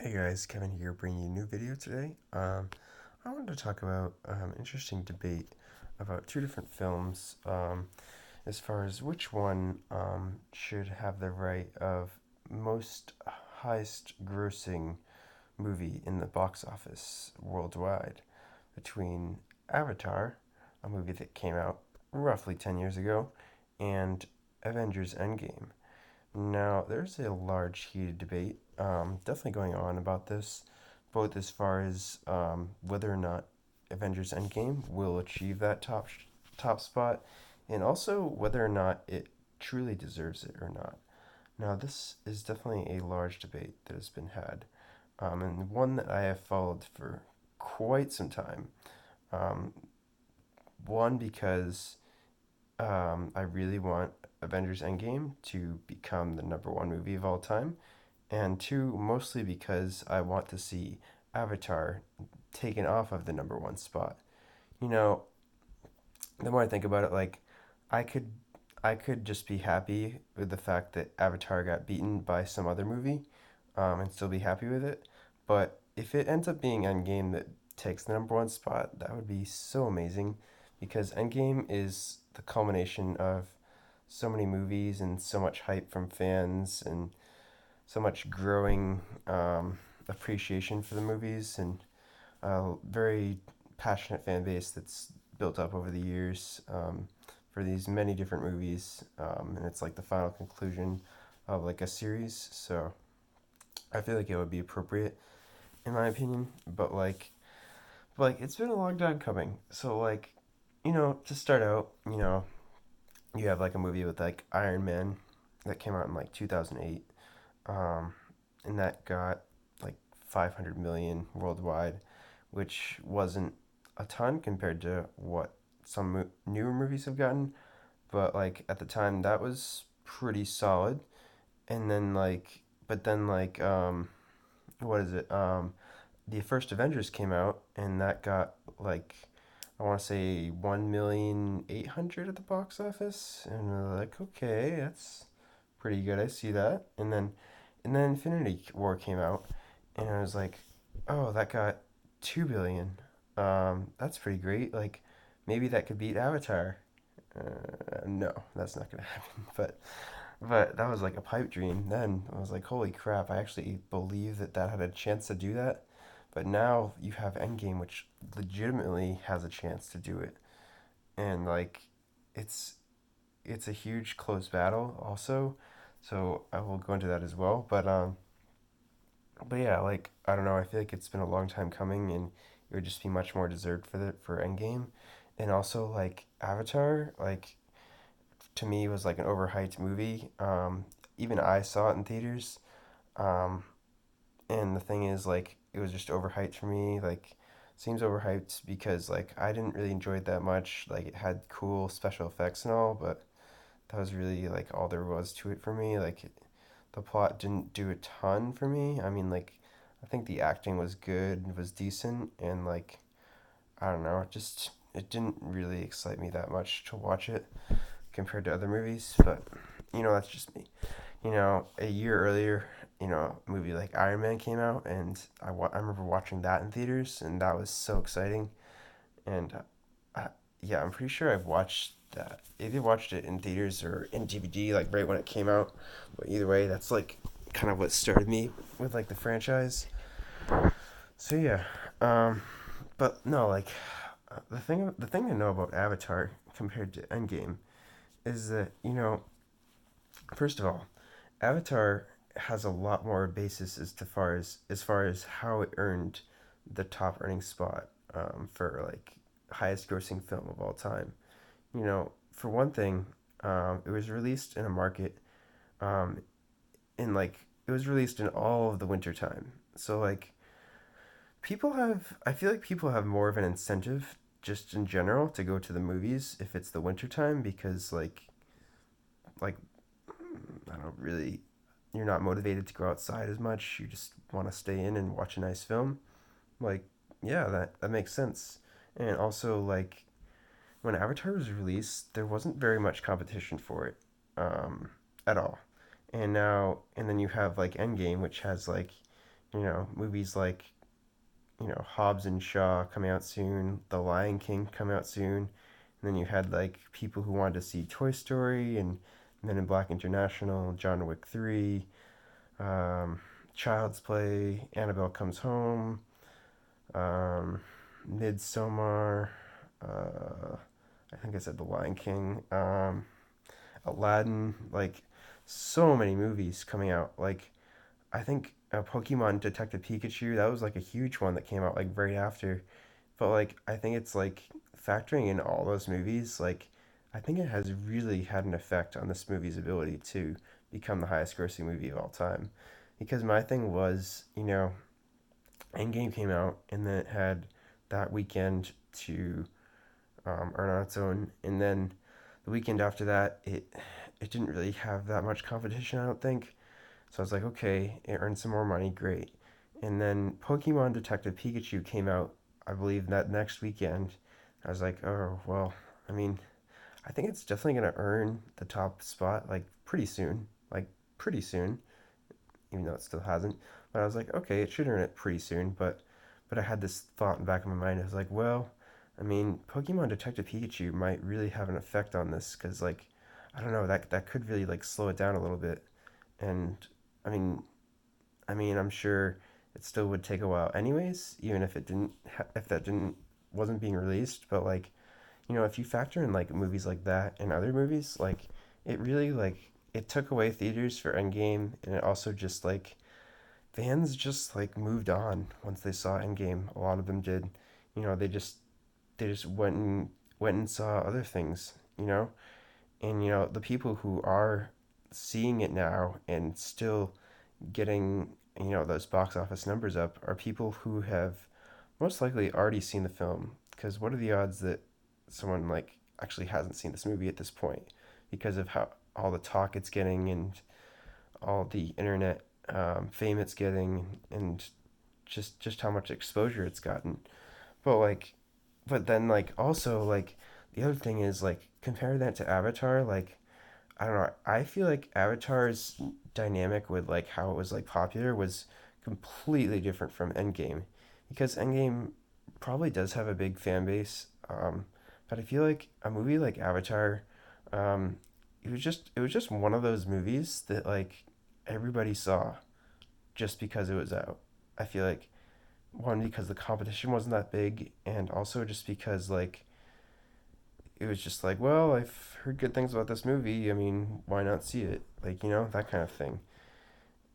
Hey guys, Kevin here bringing you a new video today. I wanted to talk about interesting debate about two different films as far as which one should have the right of most highest grossing movie in the box office worldwide between Avatar, a movie that came out roughly 10 years ago, and Avengers Endgame. Now, there's a large heated debate definitely going on about this, both as far as whether or not Avengers Endgame will achieve that top spot, and also whether or not it truly deserves it or not. Now, this is definitely a large debate that has been had, and one that I have followed for quite some time. Um, one, because I really want Avengers Endgame to become the number one movie of all time, and two, mostly because I want to see Avatar taken off of the number one spot. You know, the more I think about it, like I could I could just be happy with the fact that Avatar got beaten by some other movie, and still be happy with it. But if it ends up being Endgame that takes the number one spot, that would be so amazing, because Endgame is the culmination of so many movies and so much hype from fans and so much growing appreciation for the movies and a very passionate fan base that's built up over the years for these many different movies, and it's like the final conclusion of like a series. So I feel like it would be appropriate in my opinion, but it's been a long time coming. So to start out, you have like a movie with like Iron Man that came out in like 2008, um, and that got like 500 million worldwide, which wasn't a ton compared to what some newer movies have gotten. But like at the time, that was pretty solid. And then what is it? The first Avengers came out, and that got like I want to say 1,800,000 at the box office, and we're like, okay, that's pretty good. I see that. And then Infinity War came out, and I was like, oh, that got 2 billion. That's pretty great. Like, maybe that could beat Avatar. No, that's not gonna happen. But that was like a pipe dream. Then I was like, holy crap! I actually believe that that had a chance to do that. But now you have Endgame, which legitimately has a chance to do it, and like, it's it's a huge close battle also. So I will go into that as well. But yeah, like I don't know. I feel like it's been a long time coming, and it would just be much more deserved for Endgame, and also like Avatar, like to me was like an overhyped movie. Even I saw it in theaters, um, and the thing is like it was just overhyped for me. Like seems overhyped because like I didn't really enjoy it that much. Like it had cool special effects and all, but that was really like all there was to it for me. The plot didn't do a ton for me. I mean, like, I think the acting was good, was decent, and like, I don't know, it didn't really excite me that much to watch it compared to other movies. But that's just me. A year earlier, a movie like Iron Man came out, and I remember watching that in theaters, and that was so exciting. And I, yeah, I'm pretty sure I've watched that. Either watched it in theaters or in DVD, like right when it came out. But either way, that's like kind of what started me with like the franchise. So yeah, um, but no, like the thing to know about Avatar compared to Endgame is that first of all, Avatar has a lot more basis as far as how it earned the top earning spot for like highest grossing film of all time. For one thing, it was released in a market um, in like it was released in all of the winter time. So like I feel like people have more of an incentive just in general to go to the movies if it's the winter time because like I don't really you're not motivated to go outside as much. You just want to stay in and watch a nice film. Like yeah, that makes sense. And also like when Avatar was released, there wasn't very much competition for it, at all. And then you have like Endgame, which has like, movies like, Hobbs and Shaw coming out soon, The Lion King come out soon, and then you had like people who wanted to see Toy Story and Men in Black International, John Wick 3, um, Child's Play, Annabelle Comes Home, um, Midsommar, I think I said The Lion King, Aladdin, like so many movies coming out. Like I think Pokemon Detective Pikachu, that was like a huge one that came out like right after. But like I think it's like factoring in all those movies, like I think it has really had an effect on this movie's ability to become the highest grossing movie of all time. Because my thing was, Endgame came out and then it had that weekend to earn on its own, and then the weekend after that, it didn't really have that much competition, I don't think. So I was like, okay, it earned some more money, great. And then Pokemon Detective Pikachu came out, I believe, that next weekend. I was like, oh, well, I mean, I think it's definitely going to earn the top spot, like, pretty soon. Like, pretty soon, even though it still hasn't. But I was like, okay, it should earn it pretty soon. But I had this thought in the back of my mind. I was like, well, I mean, Pokemon Detective Pikachu might really have an effect on this because, like, I don't know, that could really like slow it down a little bit. And I mean, I'm sure it still would take a while anyways, even if it didn't, if that didn't wasn't being released. But like, if you factor in like movies like that and other movies, like it really like it took away theaters for Endgame, and it also just like fans just like moved on once they saw Endgame. A lot of them did. They just went and saw other things. And the people who are seeing it now and still getting those box office numbers up are people who have most likely already seen the film, because what are the odds that someone like actually hasn't seen this movie at this point because of how all the talk it's getting and all the internet fame it's getting, and just how much exposure it's gotten. But like but then like also like the other thing is like compare that to Avatar. Like I don't know. I feel like Avatar's dynamic with like how it was like popular was completely different from Endgame, because Endgame probably does have a big fan base. But I feel like a movie like Avatar, um, it was just one of those movies that like everybody saw just because it was out. I feel like one, because the competition wasn't that big, and also just because like it was just like, well, I've heard good things about this movie. I mean, why not see it? Like, that kind of thing.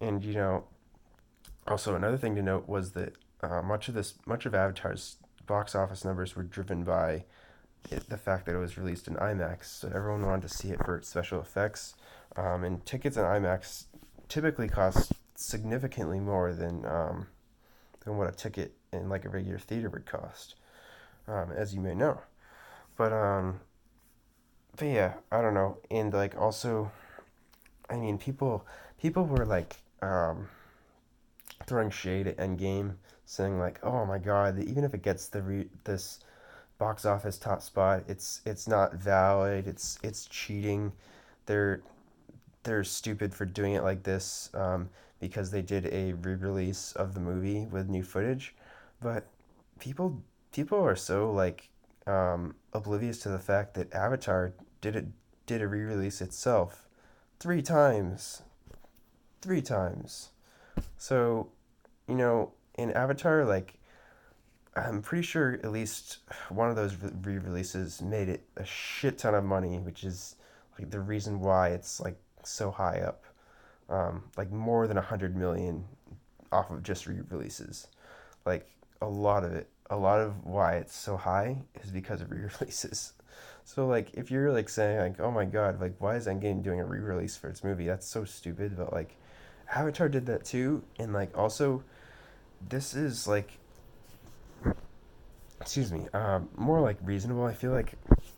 And also another thing to note was that much of Avatar's box office numbers were driven by the fact that it was released in IMAX. So everyone wanted to see it for its special effects. And tickets in IMAX typically cost significantly more than what a ticket in like a regular theater would cost, as you may know. But but yeah, I don't know. And like also, I mean, people were like throwing shade at Endgame, saying like, "Oh my God, even if it gets this box office top spot, it's not valid. It's cheating. They're they're stupid for doing it like this, because they did a re-release of the movie with new footage." But people people are so like oblivious to the fact that Avatar did it did a re-release itself three times, three times. So in Avatar, like I'm pretty sure at least one of those re-releases made it a shit ton of money, which is like the reason why it's like so high up, like more than 100 million off of just re-releases. Like a lot of why it's so high is because of re-releases. So like if you're like saying like, oh my God, like why is Endgame doing a re-release for its movie? That's so stupid. But like Avatar did that too, and like also this is like, excuse me, more like reasonable. I feel like,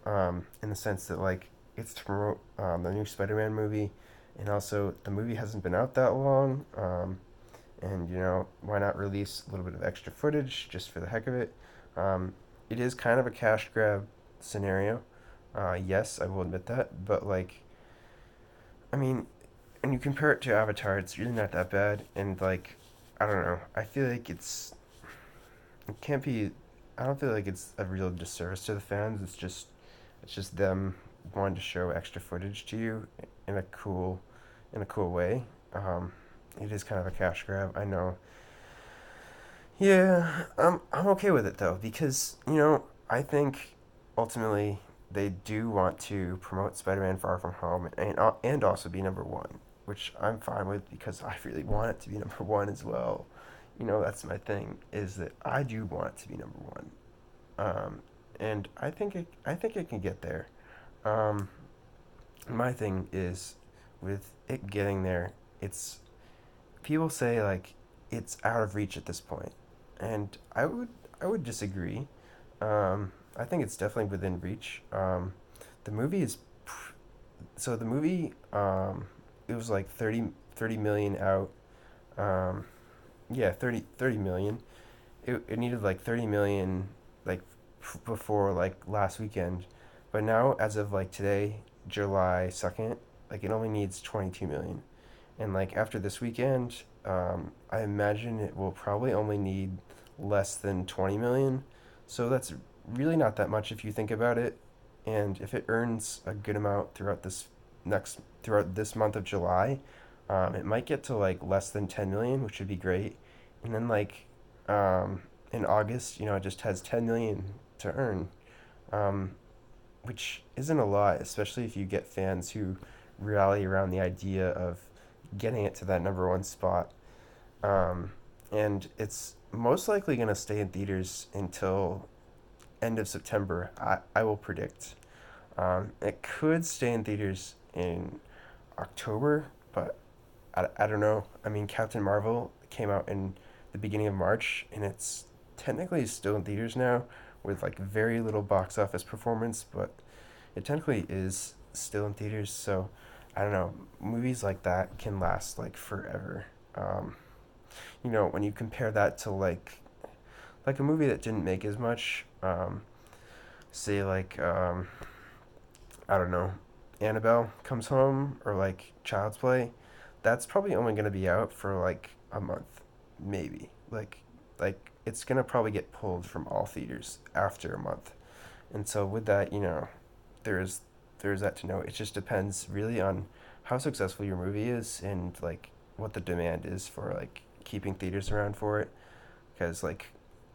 in the sense that like it's to promote the new Spider-Man movie, and also the movie hasn't been out that long. And why not release a little bit of extra footage just for the heck of it? It is kind of a cash grab scenario. Yes, I will admit that, but like, I mean, when you compare it to Avatar, it's really not that bad. And like, I don't know. I feel like it can't be. I don't feel like it's a real disservice to the fans. It's just them wanting to show extra footage to you in a cool, in a cool way. Um, it is kind of a cash grab. I know. Yeah, I'm okay with it though because I think ultimately they do want to promote Spider-Man Far From Home and also be number one, which I'm fine with because I really want it to be number one as well. That's my thing is that I do want it to be number one. And I think it can get there. Um, my thing is with it getting there, it's people say like it's out of reach at this point, and I would disagree. I think it's definitely within reach. The movie is so the movie it was like 30 million out. Um, yeah, 30 million. It needed like 30 million like before like last weekend, but now as of like today, July 2nd, like it only needs 22 million. And like after this weekend, I imagine it will probably only need less than 20 million. So that's really not that much if you think about it. And if it earns a good amount throughout this month of July, it might get to like less than 10 million, which would be great. And then like um, in August, it just has 10 million to earn, um, which isn't a lot, especially if you get fans who rally around the idea of getting it to that number one spot. Um, and it's most likely going to stay in theaters until end of September, I will predict. It could stay in theaters in October, but I don't know. I mean, Captain Marvel came out in the beginning of March, and it's technically still in theaters now with like very little box office performance, but it technically is still in theaters. So I don't know. Movies like that can last like forever. Um, when you compare that to like a movie that didn't make as much, say like I don't know, Annabelle Comes Home or like Child's Play, that's probably only gonna be out for like a month, maybe. Like it's gonna probably get pulled from all theaters after a month. And so with that, there's there's that to know. It just depends really on how successful your movie is and like what the demand is for like keeping theaters around for it. Because like,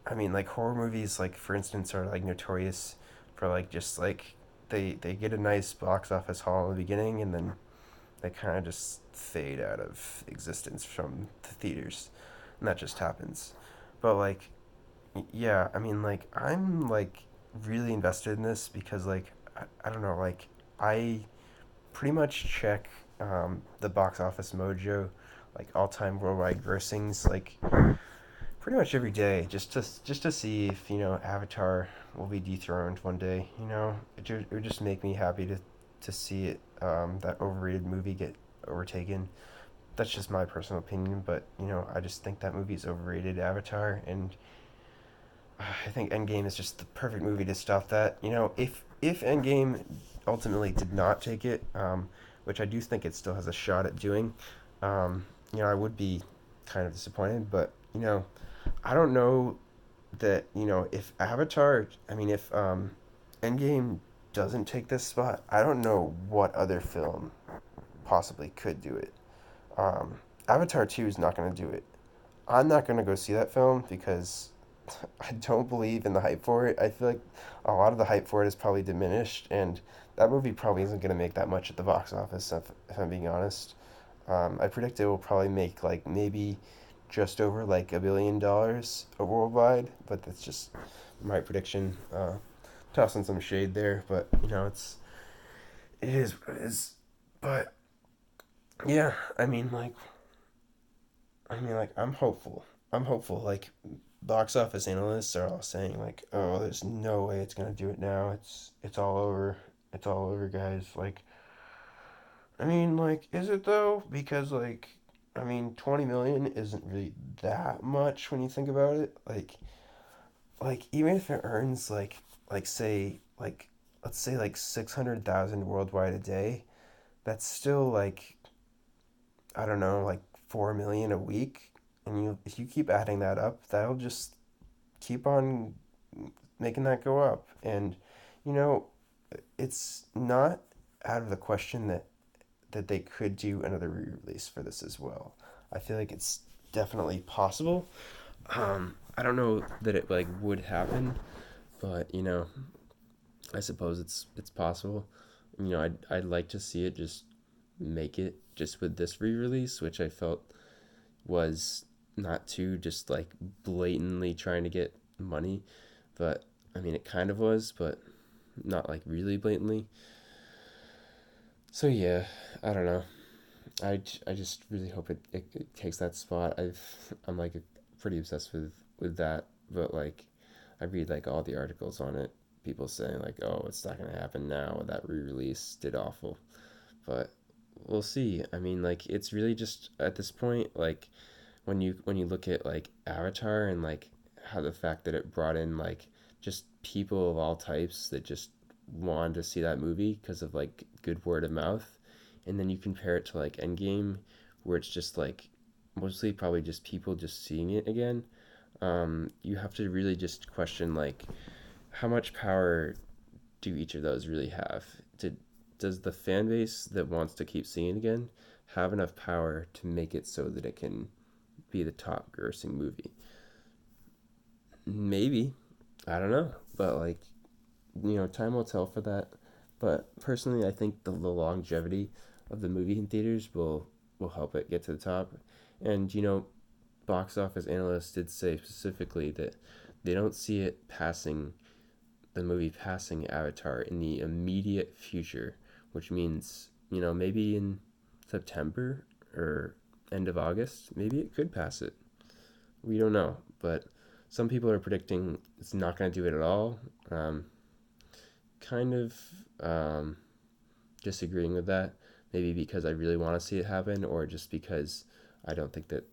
I mean, like horror movies, like for instance, are like notorious for like just like they get a nice box office haul in the beginning and then they kind of just fade out of existence from the theaters, and that just happens. But like, yeah, I mean, like I'm like really invested in this because like I don't know, like I pretty much check the box office mojo, like all time worldwide grossings, like pretty much every day just to see if Avatar will be dethroned one day. It would just make me happy to see it that overrated movie get overtaken. That's just my personal opinion, but I just think that movie is overrated, Avatar, and I think Endgame is just the perfect movie to stop that. If Endgame ultimately did not take it, which I do think it still has a shot at doing, I would be kind of disappointed, but I don't know that if Avatar, I mean if Endgame doesn't take this spot, I don't know what other film possibly could do it. Um, Avatar 2 is not going to do it. I'm not going to go see that film because I don't believe in the hype for it. I feel like a lot of the hype for it is probably diminished, and that movie probably isn't going to make that much at the box office, if I'm being honest. I predict it will probably make like maybe just over like $1 billion worldwide, but that's just my prediction. Tossing some shade there, but it is what it is. But yeah, I mean like I'm hopeful. I'm hopeful. Like box office analysts are all saying like, oh, there's no way it's gonna do it now. It's all over. It's all over, guys. Like is it though? Because 20 million isn't really that much when you think about it. Like even if it earns like say like let's say like 600,000 worldwide a day, that's still like I don't know, like 4 million a week. and you if you keep adding that up, that'll just keep on making that go up. And you know, it's not out of the question that they could do another re-release for this as well. I feel like it's definitely possible. I don't know that it like would happen, but I suppose it's possible. I'd like to see it just make it just with this re-release, which I felt was not too just like blatantly trying to get money, but I mean it kind of was, but not like really blatantly. So yeah, I don't know. I just really hope it takes that spot. I'm like pretty obsessed with that, but like I read like all the articles on it. People saying like, "Oh, it's not gonna happen now. That re-release did awful," but we'll see. I mean, like it's really just at this point, like when you look at like Avatar and like how the fact that it brought in like just people of all types that just wanted to see that movie because of like good word of mouth, and then you compare it to like Endgame, where it's just like mostly probably just people just seeing it again. You have to really just question like how much power do each of those really have? Does the fan base that wants to keep seeing it again have enough power to make it so that it can be the top grossing movie? Maybe. I don't know. But like, time will tell for that. But personally, I think the longevity of the movie in theaters will help it get to the top. And box office analysts did say specifically that they don't see it passing the movie passing Avatar in the immediate future, which means, maybe in September or end of August, maybe it could pass it. We don't know, but some people are predicting it's not going to do it at all. Um, kind of um, disagreeing with that. Maybe because I really want to see it happen, or just because I don't think that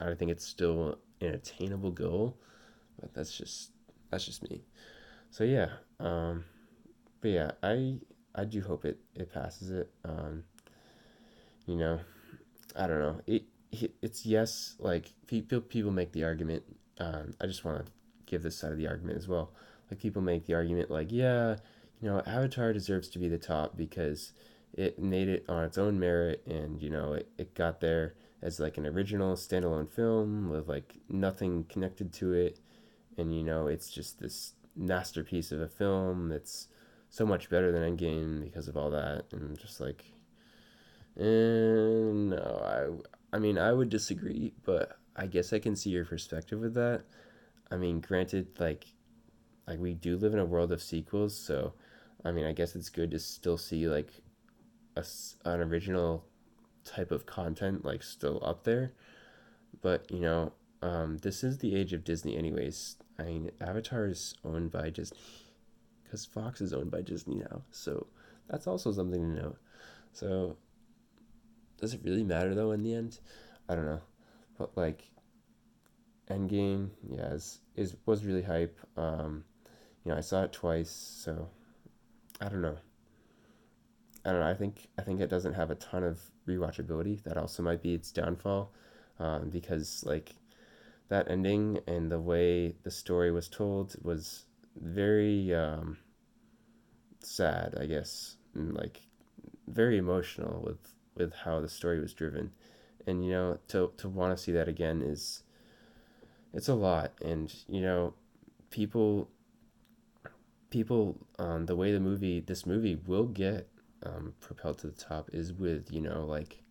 I don't think it's still an attainable goal. But that's just me. So yeah, but yeah, I do hope it passes it. You know, I don't know. It's yes. Like people make the argument. I just want to give this side of the argument as well. Like people make the argument like, yeah, Avatar deserves to be the top because it made it on its own merit, and it got there as like an original standalone film with like nothing connected to it, and it's just this masterpiece of a film that's so much better than Endgame because of all that, and just like, no, I mean, I would disagree, but I guess I can see your perspective with that. I mean, granted, like we do live in a world of sequels, so I mean, I guess it's good to still see like an original type of content like still up there. But this is the age of Disney, anyways. I mean, Avatar is owned by Disney because Fox is owned by Disney now, so that's also something to note. So does it really matter though in the end? I don't know, but like Endgame, yeah, is was really hype. I saw it twice, so I don't know. I don't know. I think it doesn't have a ton of rewatchability. That also might be its downfall, because like that ending and the way the story was told was very sad, I guess, and like very emotional with how the story was driven. And to want to see that again is it's a lot. And people the way this movie will get propelled to the top is with like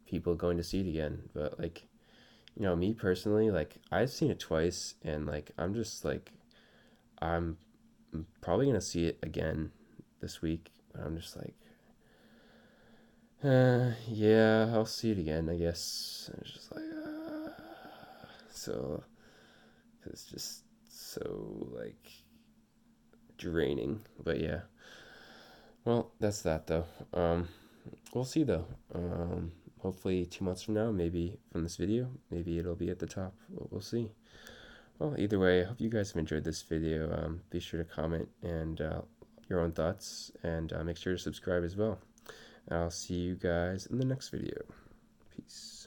people going to see it again. But like me personally, like I've seen it twice, and like I'm probably gonna see it again this week. I'm just like, yeah, I'll see it again, I guess. And it's just like, so it's just so like draining. But yeah, well, that's that though. We'll see though. Hopefully 2 months from now, maybe from this video, maybe it'll be at the top. We'll see. Well, either way, I hope you guys have enjoyed this video. Be sure to comment and your own thoughts, and make sure to subscribe as well. I'll see you guys in the next video. Peace.